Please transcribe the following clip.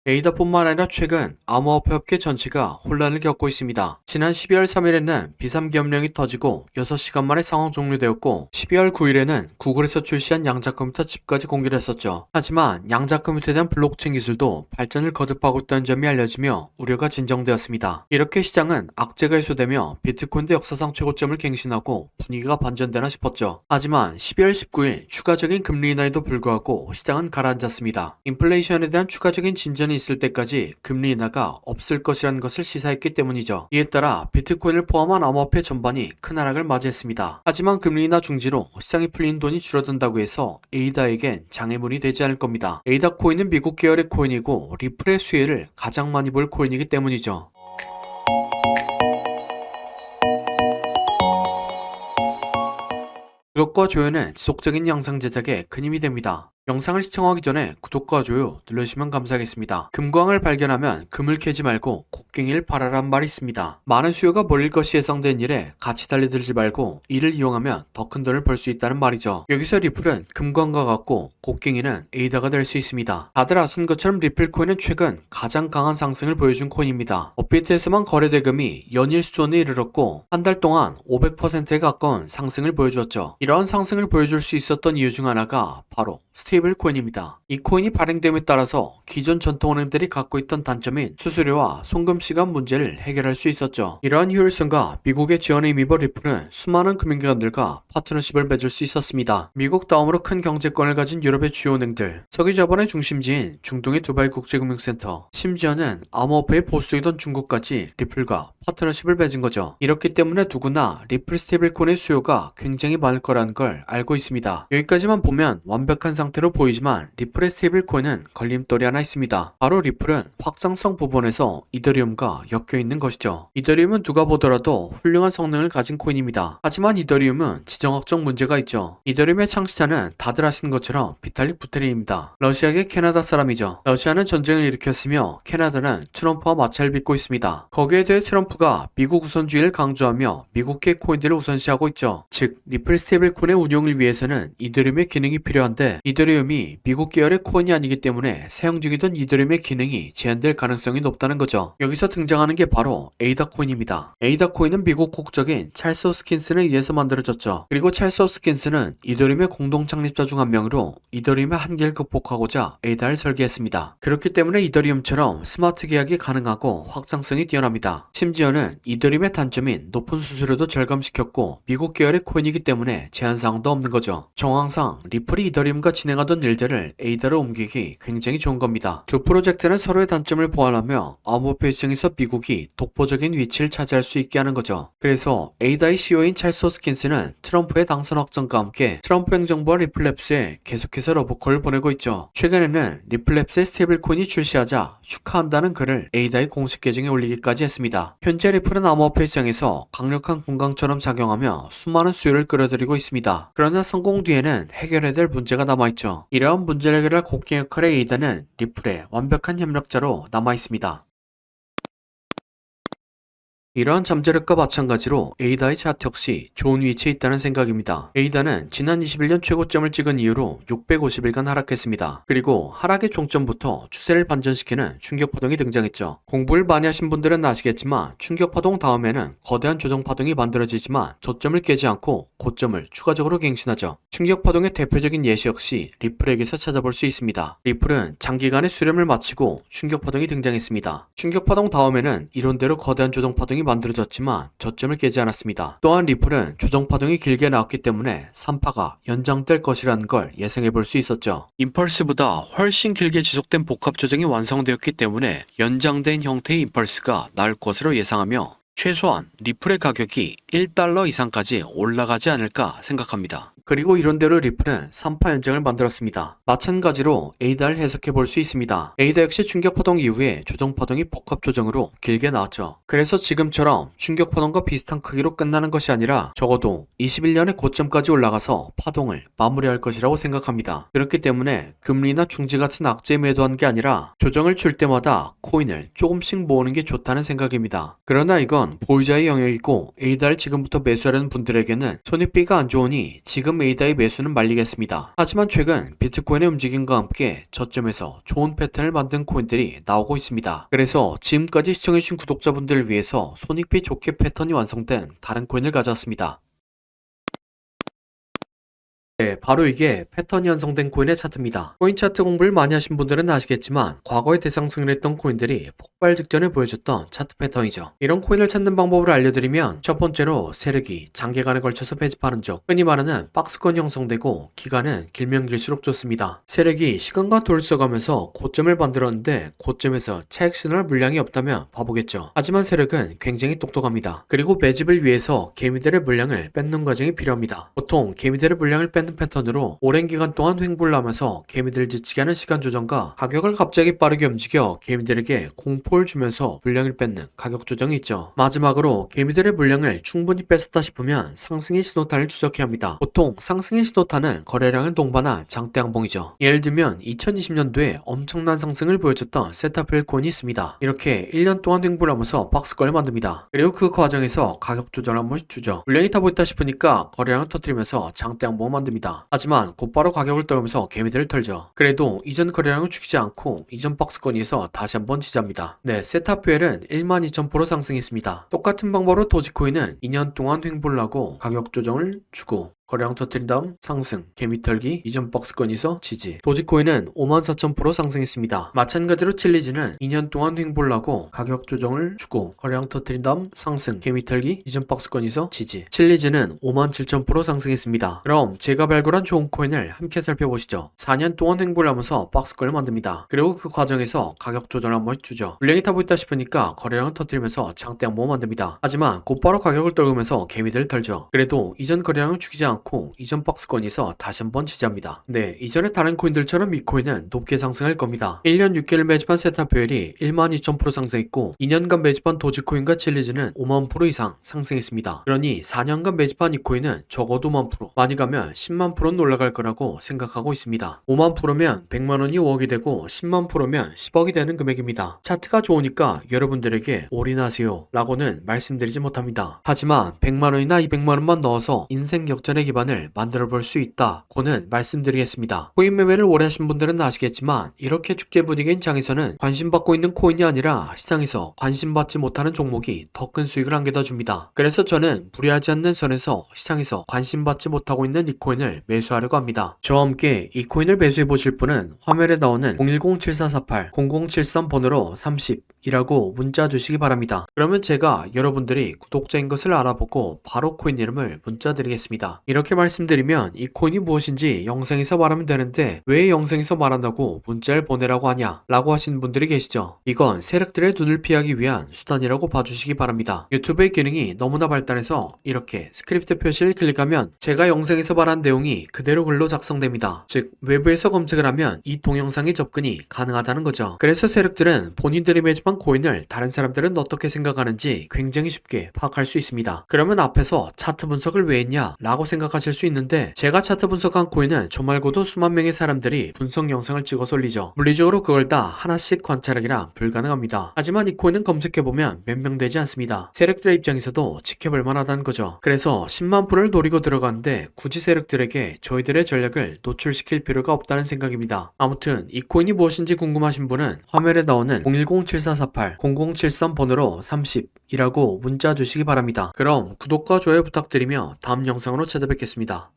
에이다뿐만 아니라 최근 암호화폐 업계 전체가 혼란을 겪고 있습니다. 지난 12월 3일에는 비상계엄령이 터지고 6시간 만에 상황 종료되었고 12월 9일에는 구글에서 출시한 양자 컴퓨터 칩까지 공개를 했었죠. 하지만 양자 컴퓨터에 대한 블록체인 기술도 발전을 거듭하고 있다는 점이 알려지며 우려가 진정되었습니다. 이렇게 시장은 악재가 해소되며 비트코인도 역사상 최고점을 갱신하고 분위기가 반전되나 싶었죠. 하지만 12월 19일 추가적인 금리 인하에도 불구하고 시장은 가라앉았습니다. 인플레이션에 대한 추가적인 진전이 있을 때까지 금리 인하가 없을 것이라는 것을 시사했기 때문이죠. 이에 따라 비트코인을 포함한 암호화폐 전반이 큰 하락을 맞이했습니다. 하지만 금리 인하 중지로 시장이 풀린 돈이 줄어든다고 해서 에이다에겐 장애물이 되지 않을 겁니다. 에이다 코인은 미국 계열의 코인이고 리플의 수혜를 가장 많이 볼 코인이기 때문이죠. 구독과 좋아요는 지속적인 영상 제작에 큰 힘이 됩니다. 영상을 시청하기 전에 구독과 좋아요 눌러주시면 감사하겠습니다. 금광을 발견하면 금을 캐지 말고 곡괭이를 팔아란 말이 있습니다. 많은 수요가 몰릴 것이 예상된 일에 같이 달려들지 말고 이를 이용하면 더 큰 돈을 벌 수 있다는 말이죠. 여기서 리플은 금광과 같고 곡괭이는 에이다가 될 수 있습니다. 다들 아시는 것처럼 리플 코인은 최근 가장 강한 상승을 보여준 코인입니다. 업비트에서만 거래 대금이 연일 수준에 이르렀고 한 달 동안 500%에 가까운 상승을 보여주었죠. 이러한 상승을 보여줄 수 있었던 이유 중 하나가 바로 스테이블 코인입니다. 이 코인이 발행됨에 따라서 기존 전통은행들이 갖고 있던 단점인 수수료와 송금 시간 문제를 해결할 수 있었죠. 이러한 효율성과 미국의 지원에 힘입어 리플은 수많은 금융기관들과 파트너십을 맺을 수 있었습니다. 미국 다음으로 큰 경제권을 가진 유럽의 주요 은행들, 석유 자본의 중심지인 중동의 두바이 국제금융센터, 심지어는 암호화폐의 보수이던 중국까지 리플과 파트너십을 맺은 거죠. 이렇기 때문에 누구나 리플 스테이블 코인의 수요가 굉장히 많을 거라는 걸 알고 있습니다. 여기까지만 보면 완벽한 상태로 보이지만 리플의 스테이블 코인은 걸림돌이 하나 있습니다. 바로 리플은 확장성 부분에서 이더리움과 엮여 있는 것이죠. 이더리움은 누가 보더라도 훌륭한 성능을 가진 코인입니다. 하지만 이더리움은 지정학적 문제가 있죠. 이더리움의 창시자는 다들 아시는 것처럼 비탈릭 부테린입니다. 러시아계 캐나다 사람이죠. 러시아는 전쟁을 일으켰으며 캐나다는 트럼프와 마찰을 빚고 있습니다. 거기에 대해 트럼프가 미국 우선주의를 강조하며 미국계 코인들을 우선시하고 있죠. 즉 리플 스테이블 코인의 운용을 위해서는 이더리움의 기능이 필요한데 이더리움이 미국 계열의 코인이 아니기 때문에 사용 중이던 이더리움의 기능이 제한될 가능성이 높다는 거죠. 여기서 등장하는 게 바로 에이다 코인입니다. 에이다 코인은 미국 국적인 찰스 호스킨슨에 의해서 만들어졌죠. 그리고 찰스 호스킨슨은 이더리움의 공동 창립자 중 한 명으로 이더리움의 한계를 극복하고자 에이다를 설계했습니다. 그렇기 때문에 이더리움처럼 스마트 계약이 가능하고 확장성이 뛰어납니다. 심지어는 이더리움의 단점인 높은 수수료도 절감시켰고 미국 계열의 코인이기 때문에 제한사항도 없는 거죠. 정황상 리플이 이더리움과 진행하던 일들을 에이다로 옮기기 굉장히 좋은 겁니다. 두 프로젝트는 서로의 단점을 보완하며 암호화폐 시장에서 미국이 독보적인 위치를 차지할 수 있게 하는 거죠. 그래서 에이다의 CEO인 찰스 호스킨스는 트럼프의 당선 확정과 함께 트럼프 행정부와 리플랩스에 계속해서 러브콜을 보내고 있죠. 최근에는 리플랩스의 스테이블 코인이 출시하자 축하한다는 글을 에이다의 공식 계정에 올리기까지 했습니다. 현재 리플은 암호화폐 시장에서 강력한 금강처럼 작용하며 수많은 수요를 끌어들이고 있습니다. 그러나 성공 뒤에는 해결해야 될 문제가 남아있죠. 이러한 문제를 해결할 곡괭이 역할의 에이다는 리플의 완벽한 협력자로 남아있습니다. 이러한 잠재력과 마찬가지로 에이다의 차트 역시 좋은 위치에 있다는 생각입니다. 에이다는 지난 21년 최고점을 찍은 이후로 650일간 하락했습니다. 그리고 하락의 종점부터 추세를 반전시키는 충격파동이 등장했죠. 공부를 많이 하신 분들은 아시겠지만 충격파동 다음에는 거대한 조정파동이 만들어지지만 저점을 깨지 않고 고점을 추가적으로 갱신하죠. 충격파동의 대표적인 예시 역시 리플에게서 찾아볼 수 있습니다. 리플은 장기간의 수렴을 마치고 충격파동이 등장했습니다. 충격파동 다음에는 이론대로 거대한 조정파동이 만들어졌지만 저점을 깨지 않았습니다. 또한 리플은 조정파동이 길게 나왔기 때문에 3파가 연장될 것이라는 걸 예상해 볼 수 있었죠. 임펄스보다 훨씬 길게 지속된 복합 조정이 완성되었기 때문에 연장된 형태의 임펄스가 나올 것으로 예상하며 최소한 리플의 가격이 1달러 이상까지 올라가지 않을까 생각합니다. 그리고 이런대로 리플은 3파 연장을 만들었습니다. 마찬가지로 에이다를 해석해 볼 수 있습니다. 에이다 역시 충격파동 이후에 조정파동이 복합조정으로 길게 나왔죠. 그래서 지금처럼 충격파동과 비슷한 크기로 끝나는 것이 아니라 적어도 21년의 고점까지 올라가서 파동을 마무리할 것이라고 생각합니다. 그렇기 때문에 금리나 중지 같은 악재에 매도한 게 아니라 조정을 줄 때마다 코인을 조금씩 모으는 게 좋다는 생각입니다. 그러나 이건 보유자의 영역이고 에이다를 지금부터 매수하려는 분들에게는 손익비가 안 좋으니 지금 자금 A다의 매수는 말리겠습니다. 하지만 최근 비트코인의 움직임과 함께 저점에서 좋은 패턴을 만든 코인들이 나오고 있습니다. 그래서 지금까지 시청해주신 구독자분들을 위해서 손익비 좋게 패턴이 완성된 다른 코인을 가져왔습니다. 네, 바로 이게 패턴이 완성된 코인의 차트입니다. 코인 차트 공부를 많이 하신 분들은 아시겠지만 과거에 대상승을 했던 코인들이 폭발 직전에 보여줬던 차트 패턴이죠. 이런 코인을 찾는 방법을 알려드리면 첫 번째로 세력이 장기간에 걸쳐서 배집하는 쪽, 흔히 말하는 박스권 형성되고 기간은 길면 길수록 좋습니다. 세력이 시간과 돌을 써가면서 고점을 만들었는데 고점에서 차익 신호나 물량이 없다면 바보겠죠. 하지만 세력은 굉장히 똑똑합니다. 그리고 매집을 위해서 개미들의 물량을 뺏는 과정이 필요합니다. 보통 개미들의 물량을 뺏는 패턴으로 오랜 기간 동안 횡보를 하면서 개미들을 지치게 하는 시간 조정과 가격을 갑자기 빠르게 움직여 개미들에게 공포를 주면서 물량을 뺏는 가격 조정이 있죠. 마지막으로 개미들의 물량을 충분히 뺏었다 싶으면 상승의 신호탄을 추적해야 합니다. 보통 상승의 신호탄은 거래량을 동반한 장대 양봉이죠. 예를 들면 2020년도에 엄청난 상승을 보여줬던 세타필 코인이 있습니다. 이렇게 1년 동안 횡보를 하면서 박스권을 만듭니다. 그리고 그 과정에서 가격 조정을 한 번씩 주죠. 물량이 다 보였다 싶으니까 거래량을 터뜨리면서 장대 양봉을 만듭니다. 하지만 곧바로 가격을 떨면서 개미들을 털죠. 그래도 이전 거래량을 죽이지 않고 이전 박스권에서 다시 한번 지지합니다. 네, 세타퓨엘은 12,000% 상승했습니다. 똑같은 방법으로 도지코인은 2년 동안 횡보를 하고 가격 조정을 주고 거래량 터뜨린 다음 상승, 개미 털기, 이전 박스권에서 지지. 도지코인은 54,000% 상승했습니다. 마찬가지로 칠리즈는 2년 동안 횡보를 하고 가격 조정을 주고 거래량 터뜨린 다음 상승, 개미 털기, 이전 박스권에서 지지. 칠리즈는 57,000% 상승했습니다. 그럼 제가 발굴한 좋은 코인을 함께 살펴보시죠. 4년 동안 횡보를 하면서 박스권을 만듭니다. 그리고 그 과정에서 가격 조정을 한 번씩 주죠. 물량이 타고 있다 싶으니까 거래량을 터뜨리면서 장대 양봉을 만듭니다. 하지만 곧바로 가격을 떨구면서 개미들을 털죠. 그래도 이전 거래량을 죽이지 않고 이전 박스권에서 다시 한번 지지합니다. 네, 이전에 다른 코인들처럼 이 코인은 높게 상승할 겁니다. 1년 6개월 매집한 세타퓨엘이 12,000% 상승했고 2년간 매집한 도지코인과 칠리즈는 50,000% 이상 상승했습니다. 그러니 4년간 매집한 이 코인은 적어도 50,000%, 많이 가면 100,000%는 올라갈 거라고 생각하고 있습니다. 50,000%면 100만원이 5억이 되고 100,000%면 10억이 되는 금액입니다. 차트가 좋으니까 여러분들에게 올인하세요 라고는 말씀드리지 못합니다. 하지만 100만원이나 200만원만 넣어서 인생 역전의 기반을 만들어 볼 수 있다고는 말씀드리겠습니다. 코인 매매를 오래 하신 분들은 아시겠지만 이렇게 축제 분위기인 장에서는 관심받고 있는 코인이 아니라 시장에서 관심받지 못하는 종목이 더 큰 수익을 안겨다 줍니다. 그래서 저는 무리하지 않는 선에서 시장에서 관심받지 못하고 있는 이 코인을 매수하려고 합니다. 저와 함께 이 코인을 매수해 보실 분은 화면에 나오는 010-7448-0073번호로 30이라고 문자 주시기 바랍니다. 그러면 제가 여러분들이 구독자인 것을 알아보고 바로 코인 이름을 문자 드리겠습니다. 이렇게 말씀드리면 이 코인이 무엇인지 영상에서 말하면 되는데 왜 영상에서 말한다고 문자를 보내라고 하냐 라고 하시는 분들이 계시죠. 이건 세력들의 눈을 피하기 위한 수단이라고 봐주시기 바랍니다. 유튜브의 기능이 너무나 발달해서 이렇게 스크립트 표시를 클릭하면 제가 영상에서 말한 내용이 그대로 글로 작성됩니다. 즉 외부에서 검색을 하면 이 동영상의 접근이 가능하다는 거죠. 그래서 세력들은 본인들이 매집한 코인을 다른 사람들은 어떻게 생각하는지 굉장히 쉽게 파악할 수 있습니다. 그러면 앞에서 차트 분석을 왜 했냐 라고 생각하실 수 있는데 제가 차트 분석한 코인은 저 말고도 수만 명의 사람들이 분석 영상을 찍어서 올리죠. 물리적으로 그걸 다 하나씩 관찰하기란 불가능합니다. 하지만 이 코인은 검색해보면 몇 명 되지 않습니다. 세력들의 입장에서도 지켜볼 만하다는 거죠. 그래서 10만 프로를 노리고 들어가는데 굳이 세력들에게 저희들의 전략을 노출시킬 필요가 없다는 생각입니다. 아무튼 이 코인이 무엇인지 궁금하신 분은 화면에 나오는 010-7448-0073번호로 30이라고 문자 주시기 바랍니다. 그럼 구독과 좋아요 부탁드리며 다음 영상으로 찾아뵙겠습니다.